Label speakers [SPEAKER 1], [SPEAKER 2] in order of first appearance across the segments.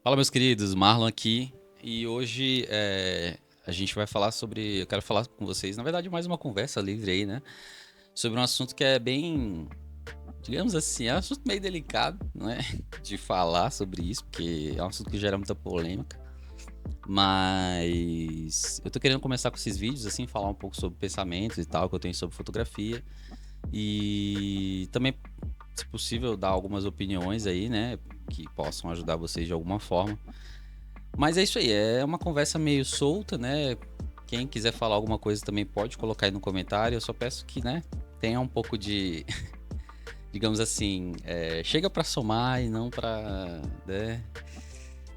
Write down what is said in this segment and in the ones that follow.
[SPEAKER 1] Fala, meus queridos, Marlon aqui. E hoje a gente vai falar sobre. Eu quero falar com vocês, na verdade, mais uma conversa livre aí, né? Sobre um assunto que é bem, digamos assim, é um assunto meio delicado, não é? De falar sobre isso, porque é um assunto que gera muita polêmica. Mas eu tô querendo começar com esses vídeos, assim, falar um pouco sobre pensamentos e tal, que eu tenho sobre fotografia. E também, se possível, dar algumas opiniões aí, né? Que possam ajudar vocês de alguma forma. Mas é isso aí, é uma conversa meio solta, né? Quem quiser falar alguma coisa também pode colocar aí no comentário. Eu só peço que, né, tenha um pouco de, digamos assim, chega pra somar e não pra, né?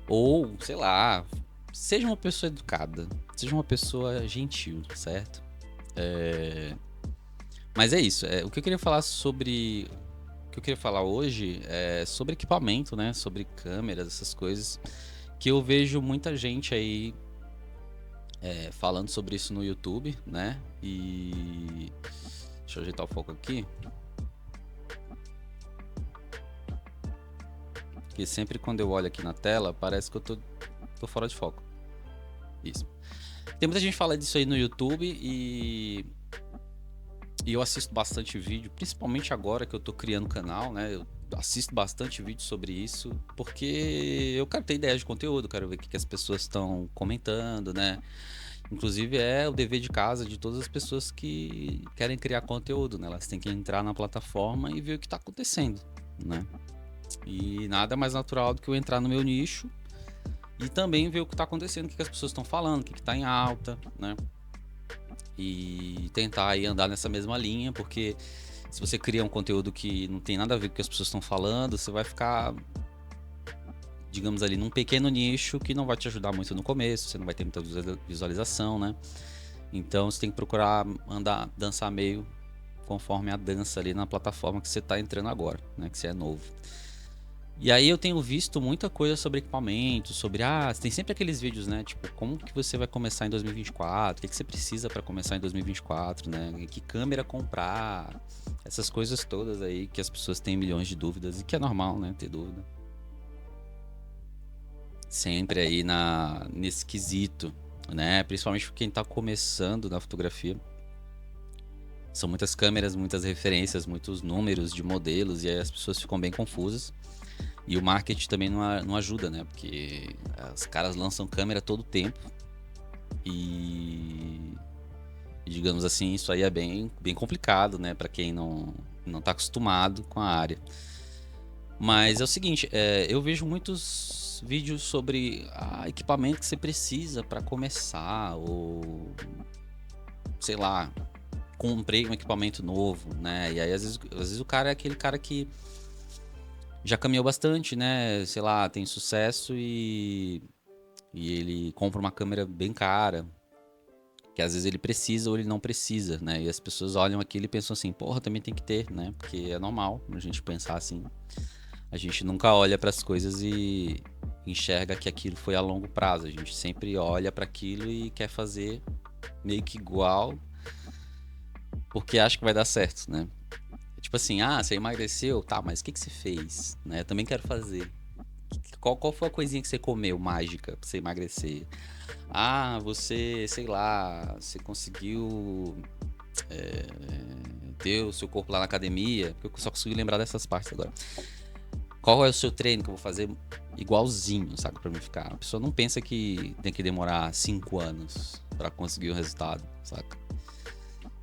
[SPEAKER 1] Ou, sei lá, seja uma pessoa educada, seja uma pessoa gentil, certo? Mas é isso. O que eu queria falar sobre, o que eu queria falar hoje é sobre equipamento, né? Sobre câmeras, essas coisas que eu vejo muita gente aí falando sobre isso no YouTube, né? E deixa eu ajeitar o foco aqui, porque sempre quando eu olho aqui na tela parece que eu tô fora de foco. Isso. Tem muita gente falando disso aí no YouTube e eu assisto bastante vídeo, principalmente agora que eu tô criando canal, né? Eu assisto bastante vídeo sobre isso, porque eu quero ter ideia de conteúdo, quero ver o que as pessoas estão comentando, né? Inclusive é o dever de casa de todas as pessoas que querem criar conteúdo, né? Elas têm que entrar na plataforma e ver o que está acontecendo, né? E nada mais natural do que eu entrar no meu nicho e também ver o que está acontecendo, o que as pessoas estão falando, o que está em alta, né? E tentar aí andar nessa mesma linha, porque se você cria um conteúdo que não tem nada a ver com o que as pessoas estão falando, você vai ficar, digamos ali, num pequeno nicho que não vai te ajudar muito no começo, você não vai ter muita visualização, né? Então você tem que procurar andar, dançar meio conforme a dança ali na plataforma que você está entrando agora, né? Que você é novo. E aí eu tenho visto muita coisa sobre equipamento, sobre tem sempre aqueles vídeos, né? Tipo, como que você vai começar em 2024? O que você precisa para começar em 2024, né? Que câmera comprar? Essas coisas todas aí que as pessoas têm milhões de dúvidas e que é normal, né? Ter dúvida. Sempre aí nesse quesito, né? Principalmente quem está começando na fotografia. São muitas câmeras, muitas referências, muitos números de modelos, e aí as pessoas ficam bem confusas. E o marketing também não ajuda, né? Porque os caras lançam câmera todo tempo. E, digamos assim, isso aí é bem complicado, né? Para quem não tá acostumado com a área. Mas é o seguinte, eu vejo muitos vídeos sobre equipamento que você precisa para começar, ou sei lá, comprei um equipamento novo, né? E aí às vezes o cara é aquele cara que já caminhou bastante, né? Sei lá, tem sucesso e ele compra uma câmera bem cara, que às vezes ele precisa ou ele não precisa, né? E as pessoas olham aquilo e pensam assim, porra, também tem que ter, né? Porque é normal a gente pensar assim. A gente nunca olha para as coisas e enxerga que aquilo foi a longo prazo. A gente sempre olha para aquilo e quer fazer meio que igual, porque acha que vai dar certo, né? Tipo assim, você emagreceu, tá, mas o que você fez? Né? Eu também quero fazer. Qual foi a coisinha que você comeu mágica pra você emagrecer? Você, sei lá, você conseguiu ter o seu corpo lá na academia, porque eu só consegui lembrar dessas partes agora. Qual é o seu treino que eu vou fazer igualzinho, saca? Pra mim ficar. A pessoa não pensa que tem que demorar 5 anos pra conseguir o resultado, saca?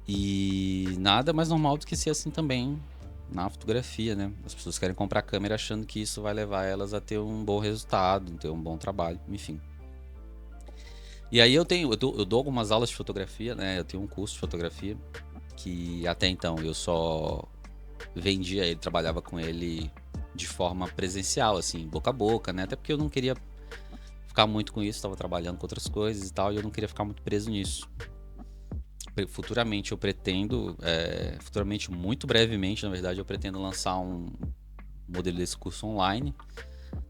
[SPEAKER 1] E nada mais normal do que ser assim também na fotografia, né? As pessoas querem comprar câmera achando que isso vai levar elas a ter um bom resultado, ter um bom trabalho, enfim. E aí eu dou algumas aulas de fotografia, né? Eu tenho um curso de fotografia que até então eu só vendia ele, trabalhava com ele de forma presencial, assim, boca a boca, né? Até porque eu não queria ficar muito com isso, estava trabalhando com outras coisas e tal, e eu não queria ficar muito preso nisso. Futuramente eu pretendo, futuramente, muito brevemente, na verdade, eu pretendo lançar um modelo desse curso online.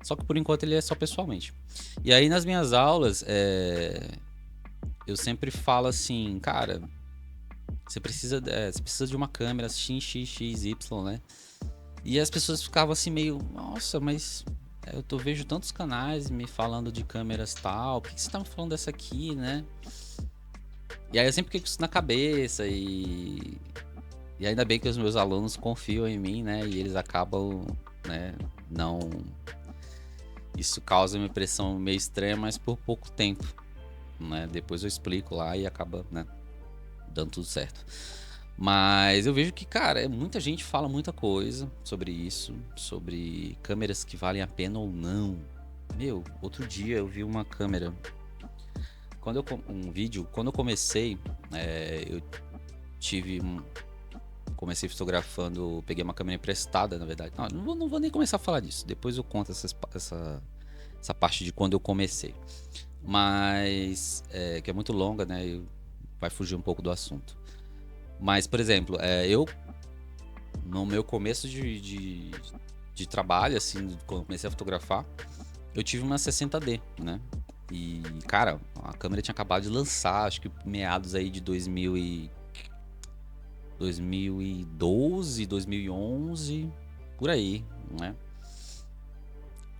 [SPEAKER 1] Só que por enquanto ele é só pessoalmente. E aí nas minhas aulas, eu sempre falo assim, cara, você precisa de uma câmera XXXY, né? E as pessoas ficavam assim meio, nossa, mas Vejo tantos canais me falando de câmeras tal, por que você tá me falando dessa aqui, né? E aí eu sempre fico com isso na cabeça e ainda bem que os meus alunos confiam em mim, né? E eles acabam, né? Não. Isso causa uma impressão meio estranha, mas por pouco tempo, né? Depois eu explico lá e acaba, né? Dando tudo certo. Mas eu vejo que, cara, muita gente fala muita coisa sobre isso, sobre câmeras que valem a pena ou não. Meu, outro dia eu vi uma câmera. Um vídeo, quando eu comecei, eu tive comecei fotografando, peguei uma câmera emprestada, na verdade. Não vou nem começar a falar disso. Depois eu conto essa parte de quando eu comecei. Mas, que é muito longa, né? E vai fugir um pouco do assunto. Mas, por exemplo, no meu começo de trabalho, assim, quando eu comecei a fotografar, eu tive uma 60D, né? E, cara, a câmera tinha acabado de lançar, acho que meados aí de 2012, 2011, por aí, né?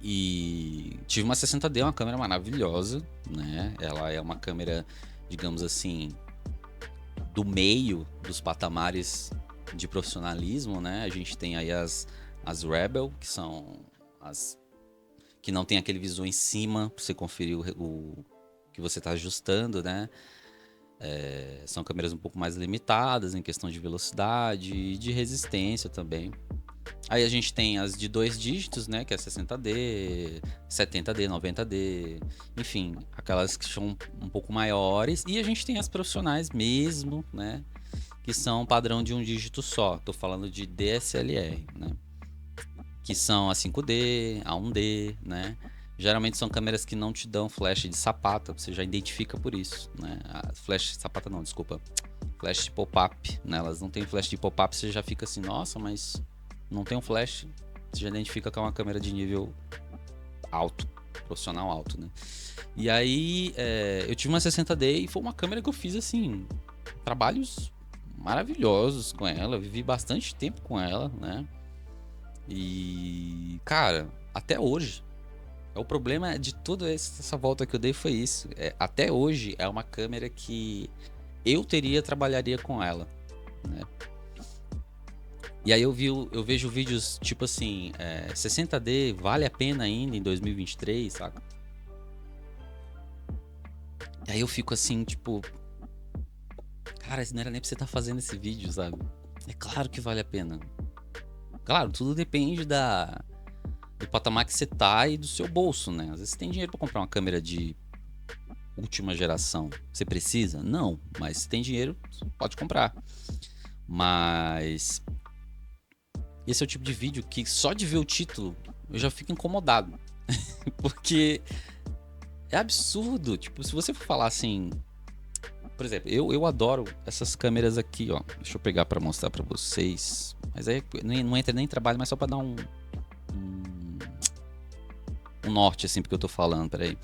[SPEAKER 1] E tive uma 60D, uma câmera maravilhosa, né? Ela é uma câmera, digamos assim, do meio dos patamares de profissionalismo, né? A gente tem aí as Rebel, que são as que não tem aquele visor em cima para você conferir o que você está ajustando, né? São câmeras um pouco mais limitadas em questão de velocidade e de resistência também. Aí a gente tem as de 2 dígitos, né? Que é 60D, 70D, 90D, enfim, aquelas que são um pouco maiores. E a gente tem as profissionais mesmo, né? Que são padrão de um dígito só. Tô falando de DSLR, né? Que são a 5D, a 1D, né? Geralmente são câmeras que não te dão flash de sapata, você já identifica por isso, né? A flash de sapata não, desculpa. Flash de pop-up, né? Elas não têm flash de pop-up, você já fica assim, nossa, mas não tem um flash. Você já identifica que é uma câmera de nível alto, profissional alto, né? E aí, eu tive uma 60D e foi uma câmera que eu fiz, assim, trabalhos maravilhosos com ela. Eu vivi bastante tempo com ela, né? E, cara, até hoje. O problema de toda essa volta que eu dei foi isso. Até hoje é uma câmera que eu trabalharia com ela, né? E aí eu vejo vídeos tipo assim, 60D vale a pena ainda em 2023, saca? E aí eu fico assim, tipo, cara, isso não era nem pra você estar fazendo esse vídeo, sabe? É claro que vale a pena. Claro, tudo depende do patamar que você tá e do seu bolso, né? Às vezes você tem dinheiro pra comprar uma câmera de última geração. Você precisa? Não, mas se tem dinheiro, pode comprar. Mas esse é o tipo de vídeo que só de ver o título eu já fico incomodado. Porque é absurdo. Tipo, se você for falar assim. Por exemplo, eu adoro essas câmeras aqui, ó. Deixa eu pegar pra mostrar pra vocês. Mas aí não entra nem em trabalho, mas só pra dar um norte, assim, porque eu tô falando. Peraí.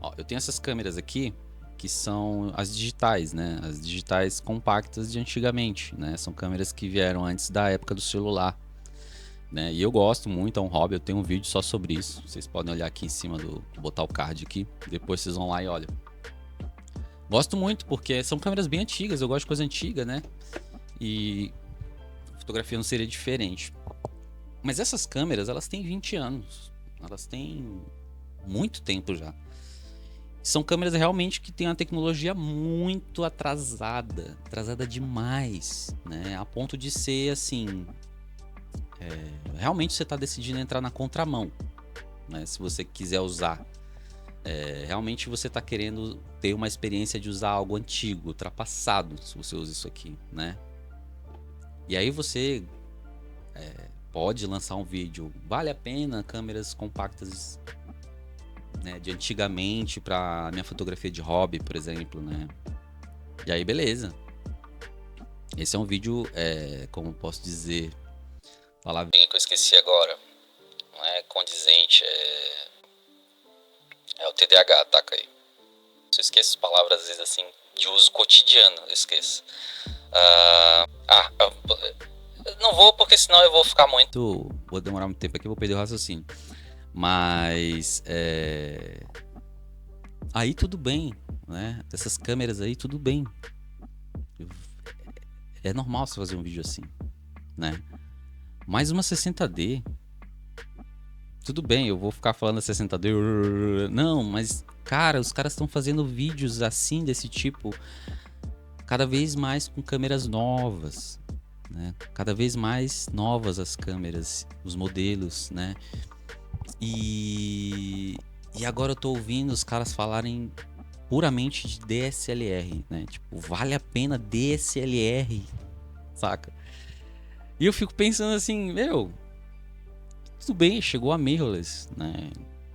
[SPEAKER 1] Ó, eu tenho essas câmeras aqui que são as digitais, né? As digitais compactas de antigamente, né? São câmeras que vieram antes da época do celular, né? E eu gosto muito, é um hobby, eu tenho um vídeo só sobre isso. Vocês podem olhar aqui em cima botar o card aqui, depois vocês vão lá e olham. Gosto muito porque são câmeras bem antigas, eu gosto de coisa antiga, né? E fotografia não seria diferente. Mas essas câmeras, elas têm 20 anos. Elas têm muito tempo já. São câmeras realmente que têm uma tecnologia muito atrasada demais, né? A ponto de ser assim, realmente você está decidindo entrar na contramão, né? Se você quiser usar, realmente você está querendo ter uma experiência de usar algo antigo, ultrapassado, se você usa isso aqui, né? E aí você pode lançar um vídeo, vale a pena câmeras compactas, né, de antigamente para minha fotografia de hobby, por exemplo, né? E aí, beleza. Esse é um vídeo, como posso dizer, palavrinha que eu esqueci agora, não é condizente, é o TDAH, taca aí. Eu esqueço palavras às vezes assim de uso cotidiano, eu esqueço. Não vou, porque senão eu vou ficar muito. Vou demorar muito tempo aqui, vou perder o raciocínio. Mas. Aí tudo bem, né? Essas câmeras aí, tudo bem. É normal você fazer um vídeo assim, né? Mas uma 60D. Tudo bem, eu vou ficar falando 60D. Não, mas, cara, os caras estão fazendo vídeos assim, desse tipo, cada vez mais com câmeras novas, né? Cada vez mais novas as câmeras, os modelos, né? E agora eu tô ouvindo os caras falarem puramente de DSLR, né? Tipo, vale a pena DSLR, saca? E eu fico pensando assim, meu, tudo bem, chegou a mirrorless, né?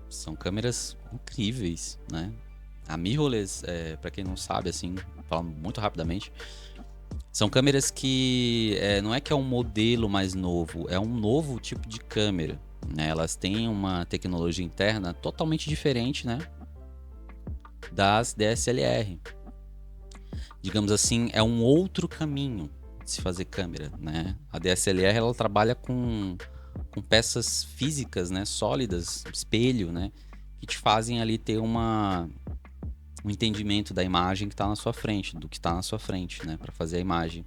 [SPEAKER 1] São câmeras incríveis, né? A mirrorless, para quem não sabe, assim, falando muito rapidamente, são câmeras que não é que é um modelo mais novo, é um novo tipo de câmera, né? Elas têm uma tecnologia interna totalmente diferente, né? Das DSLR. Digamos assim, é um outro caminho de se fazer câmera, né? A DSLR ela trabalha com peças físicas, né? Sólidas, espelho, né? Que te fazem ali ter um entendimento da imagem que está na sua frente, do que está na sua frente, né? Para fazer a imagem.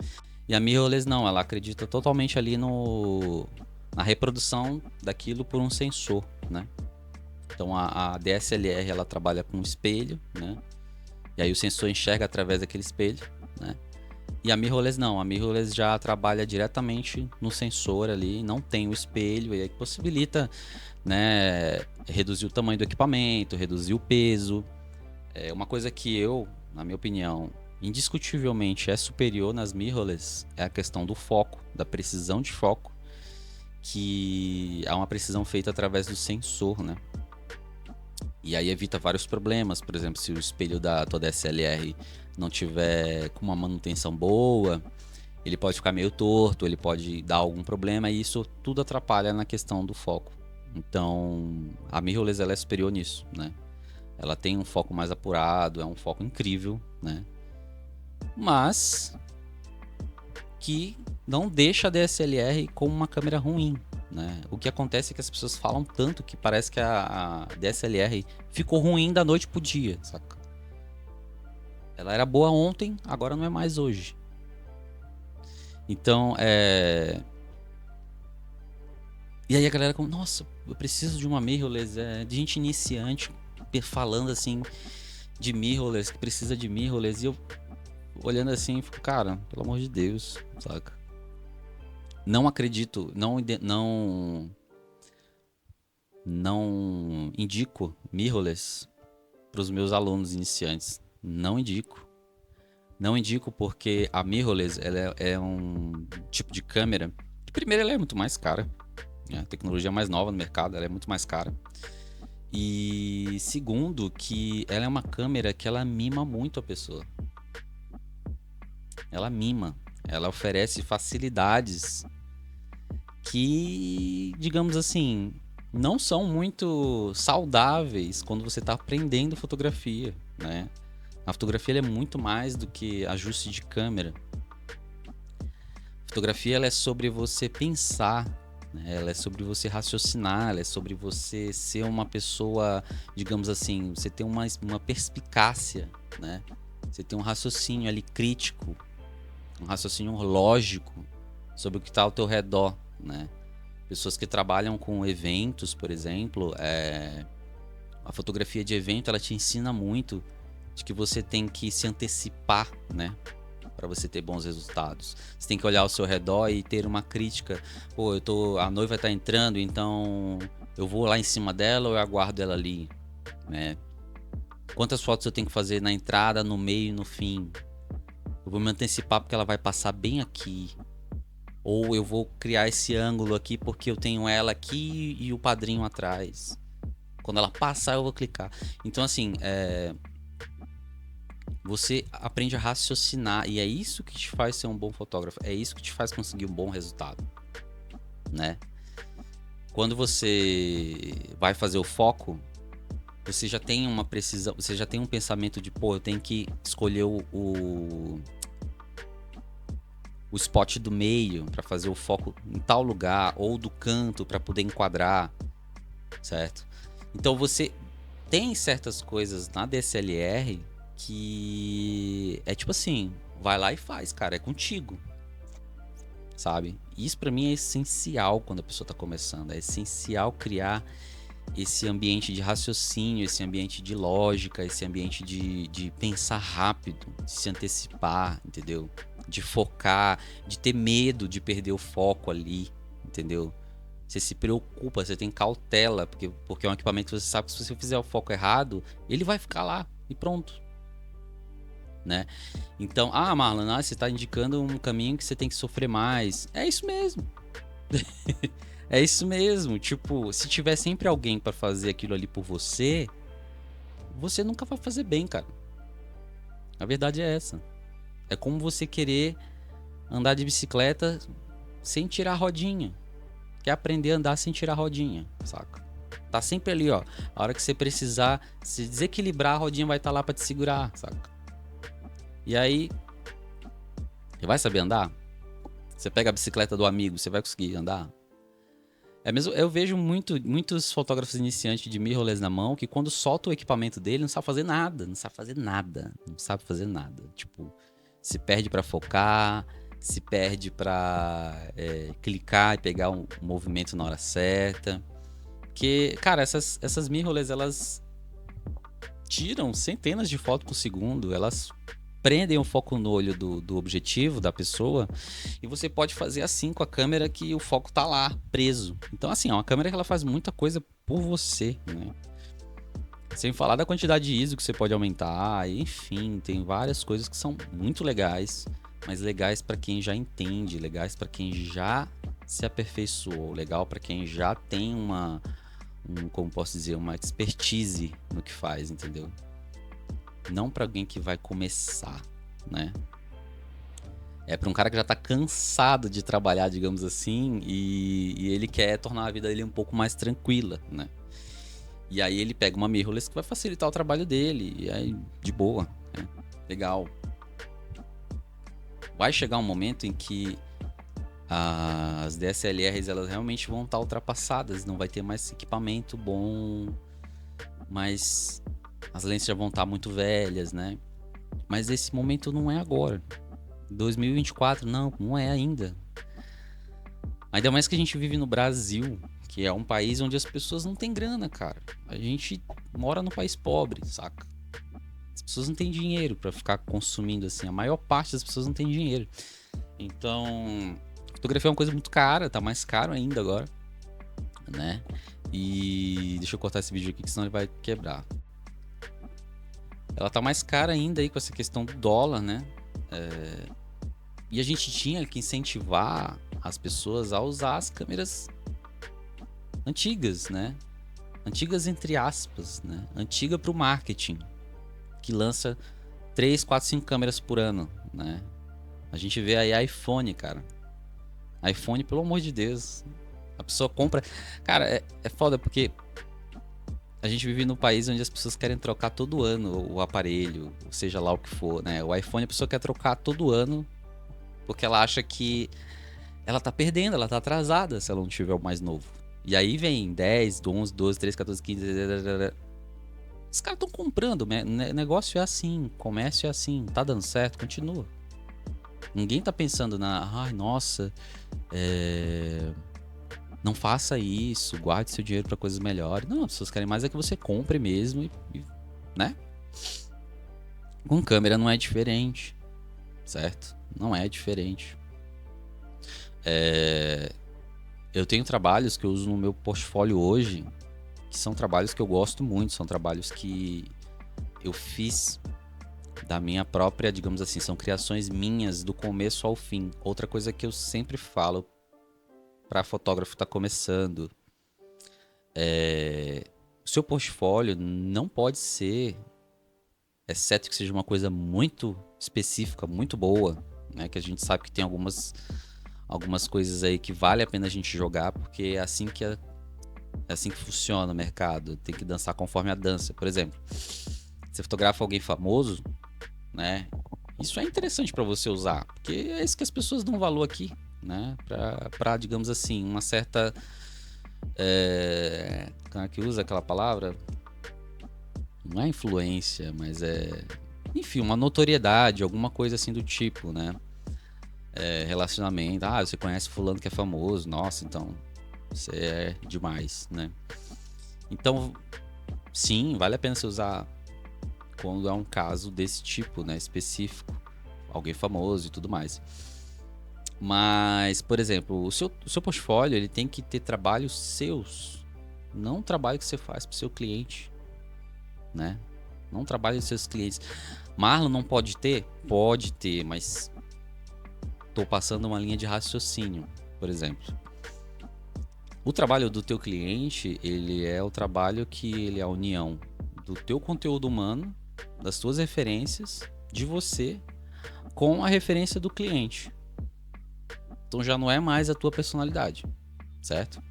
[SPEAKER 1] E a mirrorless não, ela acredita totalmente ali na reprodução daquilo por um sensor, né? Então a DSLR ela trabalha com espelho, né? E aí o sensor enxerga através daquele espelho, né? E a mirrorless não, a mirrorless já trabalha diretamente no sensor ali, não tem o espelho, e aí possibilita, né, reduzir o tamanho do equipamento, reduzir o peso. Uma coisa que eu, na minha opinião, indiscutivelmente é superior nas mirrorless é a questão do foco, da precisão de foco, que é uma precisão feita através do sensor, né? E aí evita vários problemas, por exemplo, se o espelho da tua DSLR não tiver com uma manutenção boa, ele pode ficar meio torto, ele pode dar algum problema e isso tudo atrapalha na questão do foco. Então, a mirrorless ela é superior nisso, né? Ela tem um foco mais apurado, é um foco incrível, né? Mas que não deixa a DSLR como uma câmera ruim, né? O que acontece é que as pessoas falam tanto que parece que a DSLR ficou ruim da noite pro dia, saca? Ela era boa ontem, agora não é mais hoje. Então, E aí a galera como, nossa, eu preciso de uma mirrorless, de gente iniciante falando assim de mirrorless, que precisa de mirrorless, e eu olhando assim, fico, cara, pelo amor de Deus, saca? Não acredito, não indico mirrorless para os meus alunos iniciantes. Não indico. Não indico porque a mirrorless ela é um tipo de câmera que primeiro ela é muito mais cara, né? A tecnologia mais nova no mercado, ela é muito mais cara. E segundo que ela é uma câmera que ela mima muito a pessoa. Ela mima, ela oferece facilidades que, digamos assim, não são muito saudáveis quando você está aprendendo fotografia, né? A fotografia é muito mais do que ajuste de câmera. A fotografia ela é sobre você pensar, né? Ela é sobre você raciocinar, ela é sobre você ser uma pessoa, digamos assim, você ter uma perspicácia, né? Você tem um raciocínio ali crítico, um raciocínio lógico sobre o que está ao teu redor, né? Pessoas que trabalham com eventos, por exemplo, a fotografia de evento ela te ensina muito de que você tem que se antecipar, né? Para você ter bons resultados. Você tem que olhar ao seu redor e ter uma crítica. Pô, a noiva tá entrando, então eu vou lá em cima dela ou eu aguardo ela ali, né? Quantas fotos eu tenho que fazer na entrada, no meio e no fim? Eu vou me antecipar porque ela vai passar bem aqui. Ou eu vou criar esse ângulo aqui porque eu tenho ela aqui e o padrinho atrás. Quando ela passar, eu vou clicar. Então, assim, você aprende a raciocinar. E é isso que te faz ser um bom fotógrafo. É isso que te faz conseguir um bom resultado, né? Quando você vai fazer o foco, você já tem uma precisão, você já tem um pensamento de, pô, eu tenho que escolher o o spot do meio para fazer o foco em tal lugar, ou do canto para poder enquadrar, certo? Então você tem certas coisas na DSLR que é tipo assim, vai lá e faz, cara, é contigo, sabe? Isso para mim é essencial quando a pessoa tá começando, é essencial criar esse ambiente de raciocínio, esse ambiente de lógica, esse ambiente de pensar rápido, de se antecipar, entendeu? De focar, de ter medo de perder o foco ali, entendeu? Você se preocupa, você tem cautela, porque é um equipamento que você sabe que se você fizer o foco errado, ele vai ficar lá e pronto, né? Então, Marlon, você está indicando um caminho que você tem que sofrer mais. É isso mesmo. É isso mesmo. Tipo, se tiver sempre alguém para fazer aquilo ali por você, você nunca vai fazer bem, cara. A verdade é essa. É como você querer andar de bicicleta sem tirar a rodinha. Quer aprender a andar sem tirar a rodinha, saca? Tá sempre ali, ó. A hora que você precisar se desequilibrar, a rodinha vai estar lá pra te segurar, saca? E aí, você vai saber andar? Você pega a bicicleta do amigo, você vai conseguir andar? É mesmo, eu vejo muitos fotógrafos iniciantes de mirrorless na mão que quando solta o equipamento dele não sabe fazer nada, não sabe fazer nada, não sabe fazer nada. Tipo, se perde pra focar, se perde pra clicar e pegar um movimento na hora certa. Porque, cara, essas mirrorless, elas tiram centenas de fotos por segundo, elas prendem o foco no olho do objetivo da pessoa e você pode fazer assim com a câmera que o foco tá lá, preso. Então, assim, é uma câmera que ela faz muita coisa por você, né? Sem falar da quantidade de ISO que você pode aumentar, enfim, tem várias coisas que são muito legais, mas legais para quem já entende, legais para quem já se aperfeiçoou, legal para quem já tem como posso dizer, uma expertise no que faz, entendeu? Não para alguém que vai começar, né? É para um cara que já tá cansado de trabalhar, digamos assim, e ele quer tornar a vida dele um pouco mais tranquila, né? E aí ele pega uma mirrorless que vai facilitar o trabalho dele, e aí de boa, né? Legal. Vai chegar um momento em que as DSLRs elas realmente vão estar ultrapassadas, não vai ter mais equipamento bom, mas as lentes já vão estar muito velhas, né? Mas esse momento não é agora. 2024, não é ainda. Ainda mais que a gente vive no Brasil, que é um país onde as pessoas não têm grana, cara. A gente mora num país pobre, saca? As pessoas não têm dinheiro pra ficar consumindo assim. A maior parte das pessoas não tem dinheiro. Então, fotografia é uma coisa muito cara, tá mais caro ainda agora, né? E deixa eu cortar esse vídeo aqui, que senão ele vai quebrar. Ela tá mais cara ainda aí com essa questão do dólar, né? E a gente tinha que incentivar as pessoas a usar as câmeras antigas, né? Antigas entre aspas, né? Antiga pro marketing, que lança 3, 4, 5 câmeras por ano, né? A gente vê aí iPhone, cara. iPhone, pelo amor de Deus. A pessoa compra... Cara, é foda porque a gente vive num país onde as pessoas querem trocar todo ano o aparelho, seja lá o que for, né? O iPhone a pessoa quer trocar todo ano porque ela acha que ela tá perdendo, ela tá atrasada se ela não tiver o mais novo. E aí vem 10, 11, 12, 13, 14, 15... Os caras estão comprando, né? Negócio é assim, comércio é assim, tá dando certo, continua. Ninguém tá pensando ai, nossa, não faça isso, guarde seu dinheiro para coisas melhores. Não, as pessoas querem mais é que você compre mesmo, né? Com câmera não é diferente, certo? Não é diferente. Eu tenho trabalhos que eu uso no meu portfólio hoje, que são trabalhos que eu gosto muito, são trabalhos que eu fiz da minha própria, digamos assim, são criações minhas do começo ao fim. Outra coisa que eu sempre falo para fotógrafo que tá começando, o seu portfólio não pode ser, exceto que seja uma coisa muito específica, muito boa, né? Que a gente sabe que tem algumas coisas aí que vale a pena a gente jogar, porque é assim que funciona o mercado. Tem que dançar conforme a dança. Por exemplo, você fotografa alguém famoso, né? Isso é interessante para você usar, porque é isso que as pessoas dão valor aqui, né? Para digamos assim, uma certa. Como é que usa aquela palavra? Não é influência, mas é. Enfim, uma notoriedade, alguma coisa assim do tipo, né? Relacionamento. Ah, você conhece fulano que é famoso. Nossa, então você é demais, né? Então, sim, vale a pena você usar quando é um caso desse tipo, né? Específico. Alguém famoso e tudo mais. Mas, por exemplo, o seu portfólio ele tem que ter trabalhos seus. Não trabalho que você faz para o seu cliente, né? Não trabalho dos seus clientes. Marlon não pode ter? Pode ter, mas estou passando uma linha de raciocínio, por exemplo. O trabalho do teu cliente, ele é o trabalho que ele é a união do teu conteúdo humano, das tuas referências, de você, com a referência do cliente. Então já não é mais a tua personalidade, certo?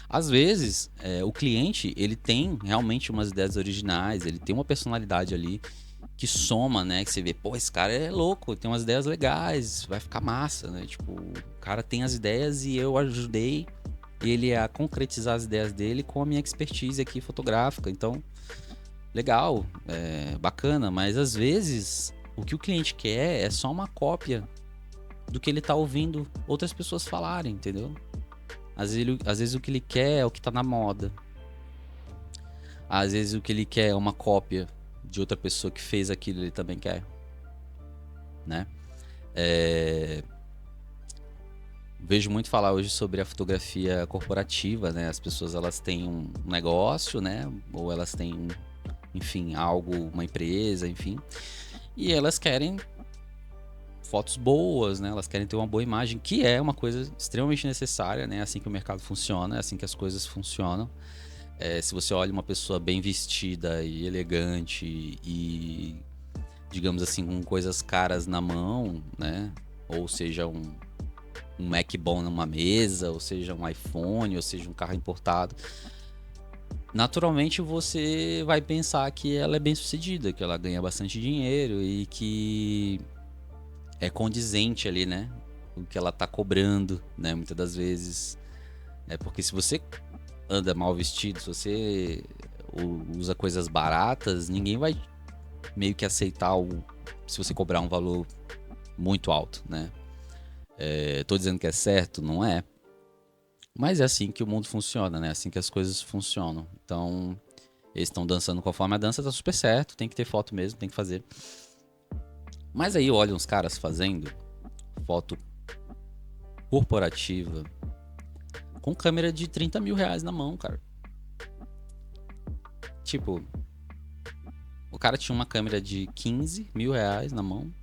[SPEAKER 1] Às vezes, o cliente, ele tem realmente umas ideias originais, ele tem uma personalidade ali que soma, né? Que você vê, pô, esse cara é louco, tem umas ideias legais, vai ficar massa, né? Tipo, o cara tem as ideias e eu ajudei ele a concretizar as ideias dele com a minha expertise aqui fotográfica. Então, legal, bacana, mas às vezes o que o cliente quer é só uma cópia do que ele tá ouvindo outras pessoas falarem, entendeu? Às vezes o que ele quer é o que tá na moda. Às vezes o que ele quer é uma cópia de outra pessoa que fez aquilo, ele também quer, né? Vejo muito falar hoje sobre a fotografia corporativa, né? As pessoas elas têm um negócio, né? Ou elas têm, enfim, algo, uma empresa, enfim, e elas querem fotos boas, né? Elas querem ter uma boa imagem, que é uma coisa extremamente necessária, né? É assim que o mercado funciona, é assim que as coisas funcionam. Se você olha uma pessoa bem vestida e elegante e, digamos assim, com coisas caras na mão, né? Ou seja, um Mac bom numa mesa, ou seja, um iPhone, ou seja, um carro importado, naturalmente você vai pensar que ela é bem sucedida, que ela ganha bastante dinheiro e que é condizente ali, né? O que ela tá cobrando, né? Muitas das vezes. Porque se você anda mal vestido, se você usa coisas baratas, ninguém vai meio que aceitar se você cobrar um valor muito alto, né? Tô dizendo que é certo, não é. Mas é assim que o mundo funciona, né? É assim que as coisas funcionam. Então, eles estão dançando conforme a dança, tá super certo. Tem que ter foto mesmo, tem que fazer. Mas aí olha uns caras fazendo foto corporativa com câmera de 30 mil reais na mão, cara. Tipo, o cara tinha uma câmera de 15 mil reais na mão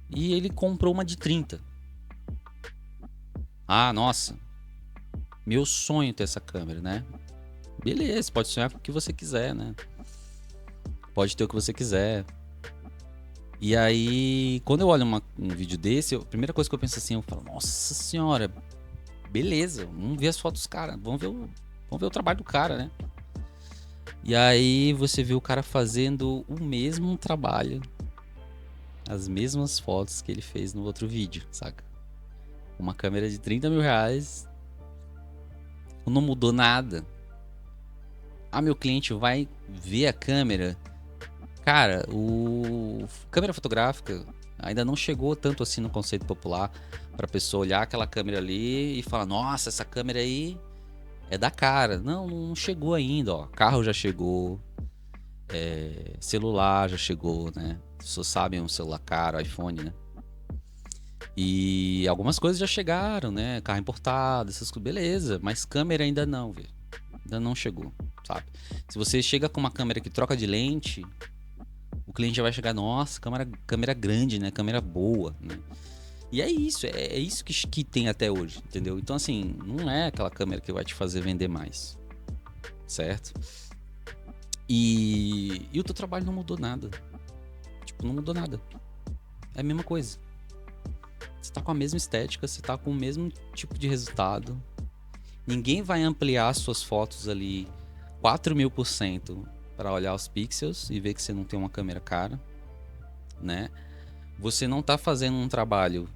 [SPEAKER 1] e ele comprou uma de 30. Ah, nossa, meu sonho ter essa câmera, né? Beleza, pode sonhar com o que você quiser, né? Pode ter o que você quiser. E aí, quando eu olho um vídeo desse, a primeira coisa que eu penso assim, eu falo, nossa senhora, beleza, vamos ver as fotos dos caras, vamos ver o trabalho do cara, né? E aí você vê o cara fazendo o mesmo trabalho, as mesmas fotos que ele fez no outro vídeo, saca? Uma câmera de 30 mil reais, não mudou nada. Ah, meu cliente vai ver a câmera. Cara, o câmera fotográfica ainda não chegou tanto assim no conceito popular pra pessoa olhar aquela câmera ali e falar, nossa, essa câmera aí é da cara. Não chegou ainda, ó. Carro já chegou, celular já chegou, né? As pessoas sabem um celular caro, iPhone, né? E algumas coisas já chegaram, né? Carro importado, essas coisas, beleza. Mas câmera ainda não, velho. Ainda não chegou, sabe? Se você chega com uma câmera que troca de lente, o cliente já vai chegar, nossa, câmera grande, né? Câmera boa, né? E é isso que tem até hoje, entendeu? Então, assim, não é aquela câmera que vai te fazer vender mais, certo? E o teu trabalho não mudou nada. Tipo, não mudou nada. É a mesma coisa. Você tá com a mesma estética, você tá com o mesmo tipo de resultado. Ninguém vai ampliar suas fotos ali 4.000% para olhar os pixels e ver que você não tem uma câmera cara. né? Você não tá fazendo um trabalho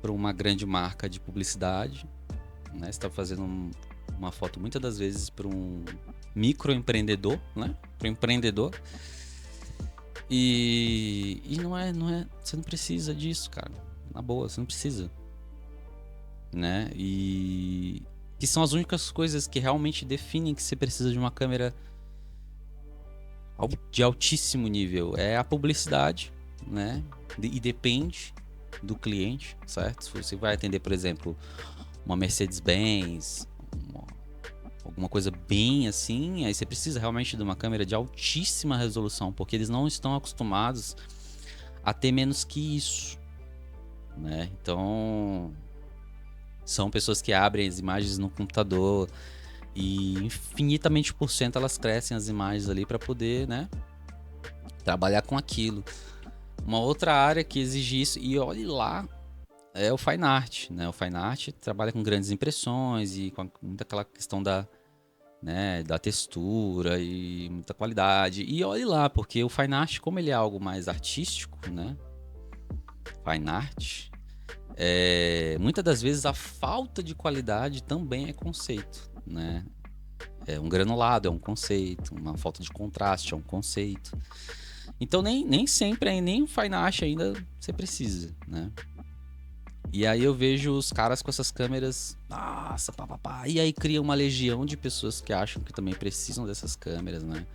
[SPEAKER 1] para uma grande marca de publicidade, né? Você está fazendo uma foto muitas das vezes para um microempreendedor, né? Para um empreendedor. E não é, você não precisa disso, cara. Na boa, você não precisa, né? E que são as únicas coisas que realmente definem que você precisa de uma câmera de altíssimo nível. É a publicidade, né? E depende do cliente, certo? Se você vai atender, por exemplo, uma Mercedes-Benz, alguma coisa bem assim, aí você precisa realmente de uma câmera de altíssima resolução, porque eles não estão acostumados a ter menos que isso, né? Então, são pessoas que abrem as imagens no computador e infinitamente por cento elas crescem as imagens ali para poder, né, trabalhar com aquilo. Uma outra área que exige isso, e olhe lá, é o Fine Art, né? O Fine Art trabalha com grandes impressões e com muita aquela questão da, né, da textura e muita qualidade. E olhe lá, porque o Fine Art, como ele é algo mais artístico, né? Fine Art, muitas das vezes a falta de qualidade também é conceito, né? É um granulado, é um conceito, uma falta de contraste é um conceito. Então nem sempre, nem o Fine Art ainda você precisa, né? E aí eu vejo os caras com essas câmeras, nossa, papapá, e aí cria uma legião de pessoas que acham que também precisam dessas câmeras, né?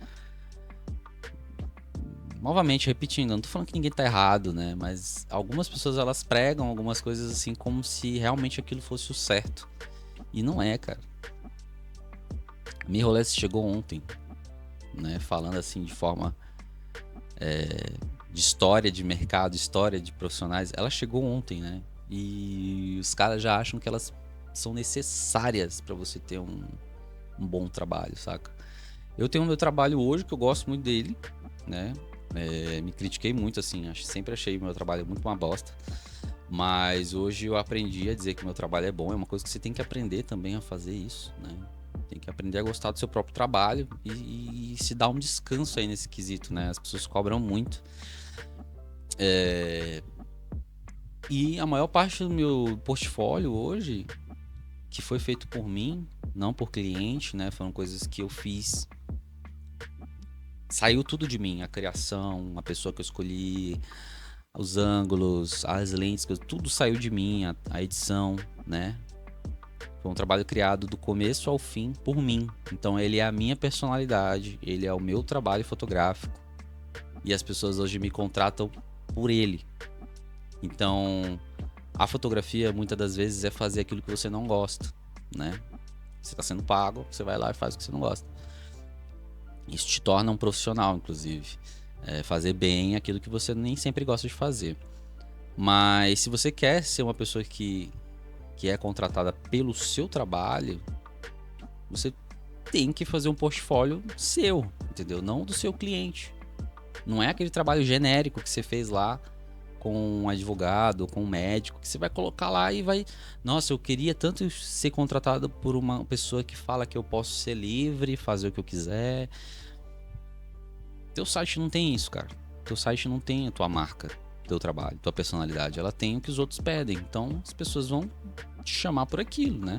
[SPEAKER 1] Novamente, repetindo, eu não tô falando que ninguém tá errado, né? Mas algumas pessoas, elas pregam algumas coisas assim como se realmente aquilo fosse o certo. E não é, cara. A Mirrorless chegou ontem, né? Falando assim de forma de história de mercado, história de profissionais. Ela chegou ontem, né? E os caras já acham que elas são necessárias para você ter um bom trabalho, saca? Eu tenho o meu trabalho hoje, que eu gosto muito dele, né? Me critiquei muito, assim, sempre achei meu trabalho muito uma bosta. Mas hoje eu aprendi a dizer que meu trabalho é bom. É uma coisa que você tem que aprender também a fazer isso, né? Tem que aprender a gostar do seu próprio trabalho e se dar um descanso aí nesse quesito, né? As pessoas cobram muito. E a maior parte do meu portfólio hoje, que foi feito por mim, não por cliente, né? Foram coisas que eu fiz. Saiu tudo de mim, a criação, a pessoa que eu escolhi, os ângulos, as lentes, tudo saiu de mim, a edição, né? Foi um trabalho criado do começo ao fim por mim. Então ele é a minha personalidade, ele é o meu trabalho fotográfico. E as pessoas hoje me contratam por ele. Então, a fotografia muitas das vezes é fazer aquilo que você não gosta, né? Você está sendo pago, você vai lá e faz o que você não gosta. Isso te torna um profissional, inclusive. Fazer bem aquilo que você nem sempre gosta de fazer. Mas se você quer ser uma pessoa que é contratada pelo seu trabalho, você tem que fazer um portfólio seu, entendeu? Não do seu cliente. Não é aquele trabalho genérico que você fez lá com um advogado, com um médico, que você vai colocar lá e vai... Nossa, eu queria tanto ser contratado por uma pessoa que fala que eu posso ser livre, fazer o que eu quiser. Teu site não tem isso, cara. Teu site não tem a tua marca, teu trabalho, tua personalidade. Ela tem o que os outros pedem. Então, as pessoas vão te chamar por aquilo, né?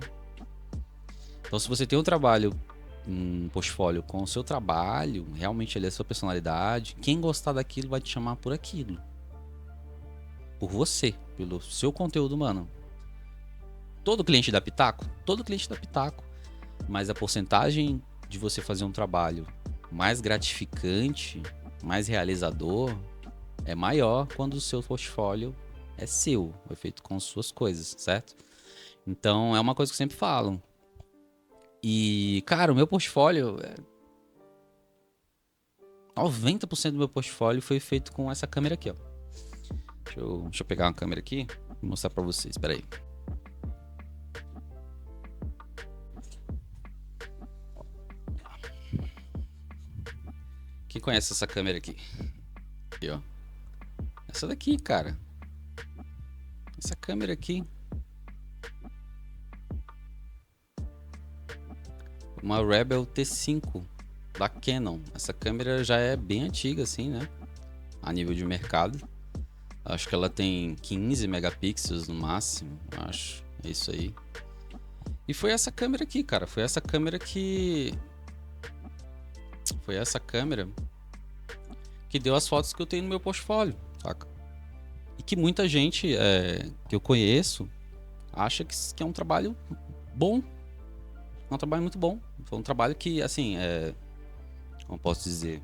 [SPEAKER 1] Então, se você tem um trabalho, um portfólio com o seu trabalho, realmente ele é a sua personalidade, quem gostar daquilo vai te chamar por aquilo. Por você, pelo seu conteúdo, mano. Todo cliente dá pitaco? Todo cliente dá pitaco. Mas a porcentagem de você fazer um trabalho mais gratificante, mais realizador, é maior quando o seu portfólio é seu, é feito com suas coisas, certo? Então é uma coisa que eu sempre falo. E, cara, o meu portfólio, 90% do meu portfólio foi feito com essa câmera aqui, ó. Deixa eu pegar uma câmera aqui e mostrar pra vocês, peraí. Quem conhece essa câmera aqui? Aqui, ó. Essa daqui, cara. Essa câmera aqui. Uma Rebel T5 da Canon. Essa câmera já é bem antiga, assim, né? A nível de mercado. Acho que ela tem 15 megapixels no máximo, acho. É isso aí. E foi essa câmera aqui, cara. Foi essa câmera que deu as fotos que eu tenho no meu portfólio, saca? E que muita gente que eu conheço acha que é um trabalho bom. É um trabalho muito bom. Foi um trabalho que, assim, como posso dizer?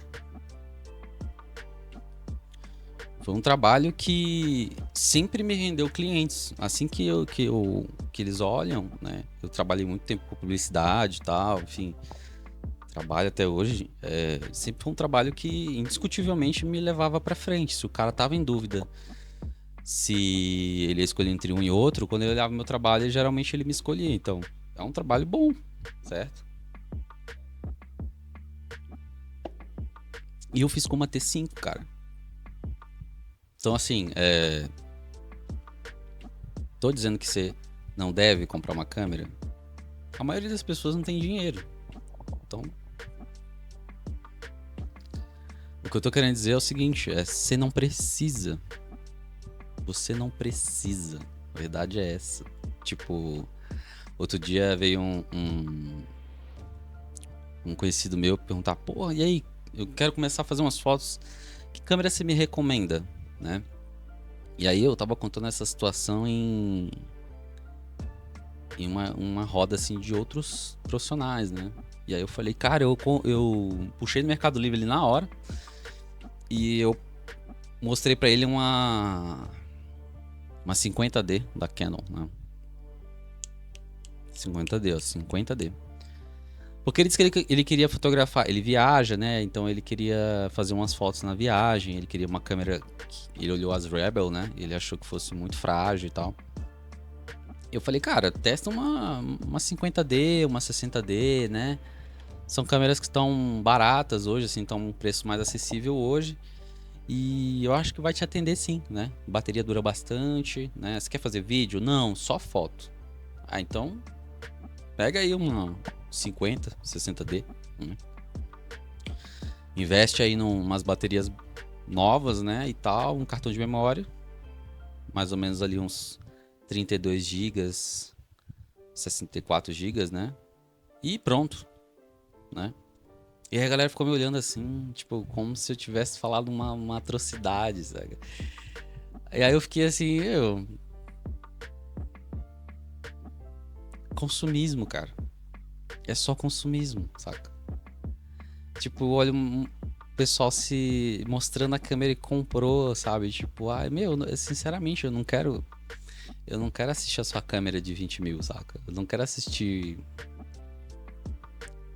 [SPEAKER 1] Foi um trabalho que sempre me rendeu clientes. Assim que eles olham, né? Eu trabalhei muito tempo com publicidade e tal, enfim. Trabalho até hoje. Sempre foi um trabalho que indiscutivelmente me levava pra frente. Se o cara tava em dúvida se ele ia escolher entre um e outro, quando ele olhava meu trabalho, geralmente ele me escolhia. Então, é um trabalho bom, certo? E eu fiz com uma T5, cara. Então, assim, tô dizendo que você não deve comprar uma câmera. A maioria das pessoas não tem dinheiro. Então, o que eu tô querendo dizer é o seguinte, você não precisa. Você não precisa. A verdade é essa. Tipo, outro dia veio um conhecido meu perguntar, pô, e aí? Eu quero começar a fazer umas fotos. Que câmera você me recomenda, né? E aí eu tava contando essa situação em uma roda assim de outros profissionais, né? E aí eu falei, cara, eu puxei no Mercado Livre ali na hora e eu mostrei pra ele uma 50D da Canon, né? 50D, ó, 50D. Porque ele disse que ele queria fotografar, ele viaja, né? Então ele queria fazer umas fotos na viagem, ele queria uma câmera, ele olhou as Rebel, né? Ele achou que fosse muito frágil e tal. Eu falei, cara, testa uma 50D, uma 60D, né? São câmeras que estão baratas hoje, assim, estão um preço mais acessível hoje. E eu acho que vai te atender sim, né? Bateria dura bastante, né? Você quer fazer vídeo? Não, só foto. Ah, então pega aí uma 50, 60D, né? Investe aí em umas baterias novas, né? E tal, um cartão de memória, mais ou menos ali uns 32 gigas, 64 gigas, né? E pronto, né? E aí a galera ficou me olhando assim, tipo, como se eu tivesse falado uma atrocidade, sabe? E aí eu fiquei assim, consumismo, cara. É só consumismo, saca? Tipo, olha o pessoal se mostrando a câmera e comprou, sabe? Tipo, ai, meu, sinceramente, eu não quero assistir a sua câmera de 20 mil, saca? Eu não quero assistir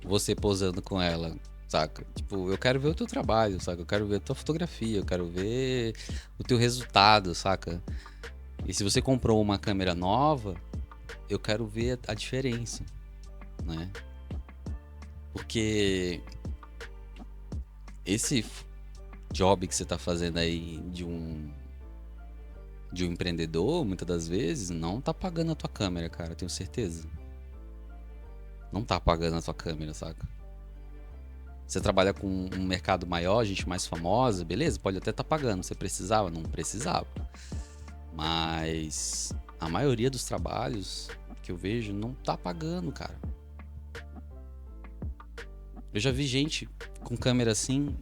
[SPEAKER 1] você posando com ela, saca? Tipo, eu quero ver o teu trabalho, saca? Eu quero ver a tua fotografia, eu quero ver o teu resultado, saca? E se você comprou uma câmera nova, eu quero ver a diferença, né? Porque esse job que você tá fazendo aí de um empreendedor, muitas das vezes, não tá pagando a tua câmera, cara, tenho certeza. Não tá pagando a tua câmera, saca? Você trabalha com um mercado maior, gente mais famosa, beleza? Pode até tá pagando. Você precisava? Não precisava. Mas a maioria dos trabalhos que eu vejo não tá pagando, cara. Eu já vi gente com câmera assim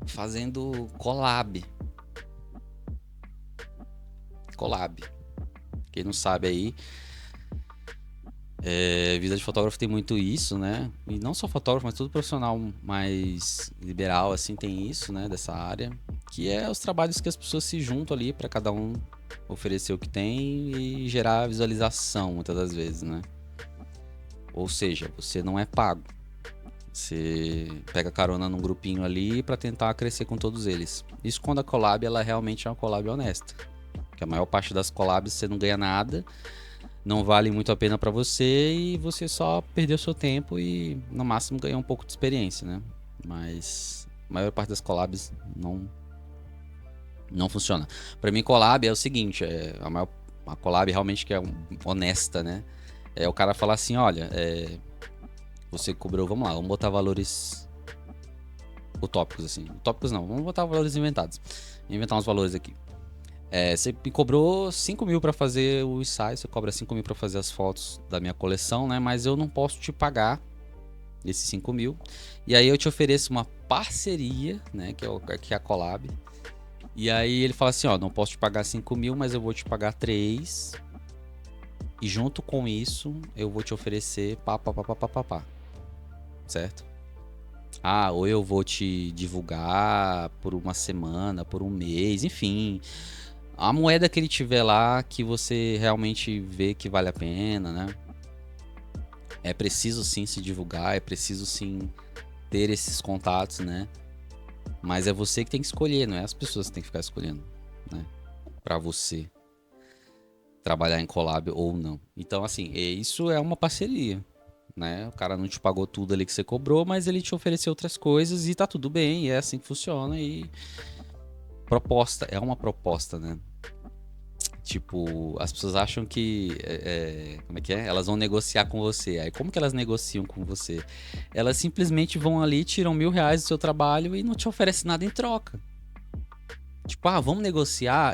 [SPEAKER 1] fazendo collab. Collab. Quem não sabe aí, vida de fotógrafo tem muito isso, né? E não só fotógrafo, mas todo profissional mais liberal assim tem isso, né? Dessa área, que é os trabalhos que as pessoas se juntam ali para cada um oferecer o que tem e gerar visualização muitas das vezes, né? Ou seja, você não é pago. Você pega carona num grupinho ali para tentar crescer com todos eles. Isso quando a collab ela realmente é uma collab honesta. Porque a maior parte das collabs você não ganha nada, não vale muito a pena para você e você só perdeu seu tempo e no máximo ganhou um pouco de experiência, né? Mas a maior parte das collabs não funciona. Para mim collab é o seguinte, a collab realmente que é honesta, né? É o cara falar assim, olha, você cobrou, vamos lá, vamos botar valores utópicos assim. Utópicos não, vamos botar valores inventados. Vou inventar uns valores aqui. Você me cobrou 5 mil pra fazer o ensaio, você cobra 5 mil pra fazer as fotos da minha coleção, né? Mas eu não posso te pagar esses 5 mil. E aí eu te ofereço uma parceria, né? Que é a Collab. E aí ele fala assim, ó, não posso te pagar 5 mil, mas eu vou te pagar 3. E junto com isso, eu vou te oferecer pá, certo? Ah, ou eu vou te divulgar por uma semana, por um mês, enfim. A moeda que ele tiver lá, que você realmente vê que vale a pena, né? É preciso sim se divulgar, é preciso sim ter esses contatos, né? Mas é você que tem que escolher, não é as pessoas que tem que ficar escolhendo, né? Pra você trabalhar em collab ou não. Então, assim, isso é uma parceria, né? O cara não te pagou tudo ali que você cobrou, mas ele te ofereceu outras coisas e tá tudo bem, e é assim que funciona. E proposta, é uma proposta, né? Tipo, as pessoas acham que. Como é que é? Elas vão negociar com você. Aí, como que elas negociam com você? Elas simplesmente vão ali, tiram R$ 1.000 do seu trabalho e não te oferecem nada em troca. Tipo, ah, vamos negociar.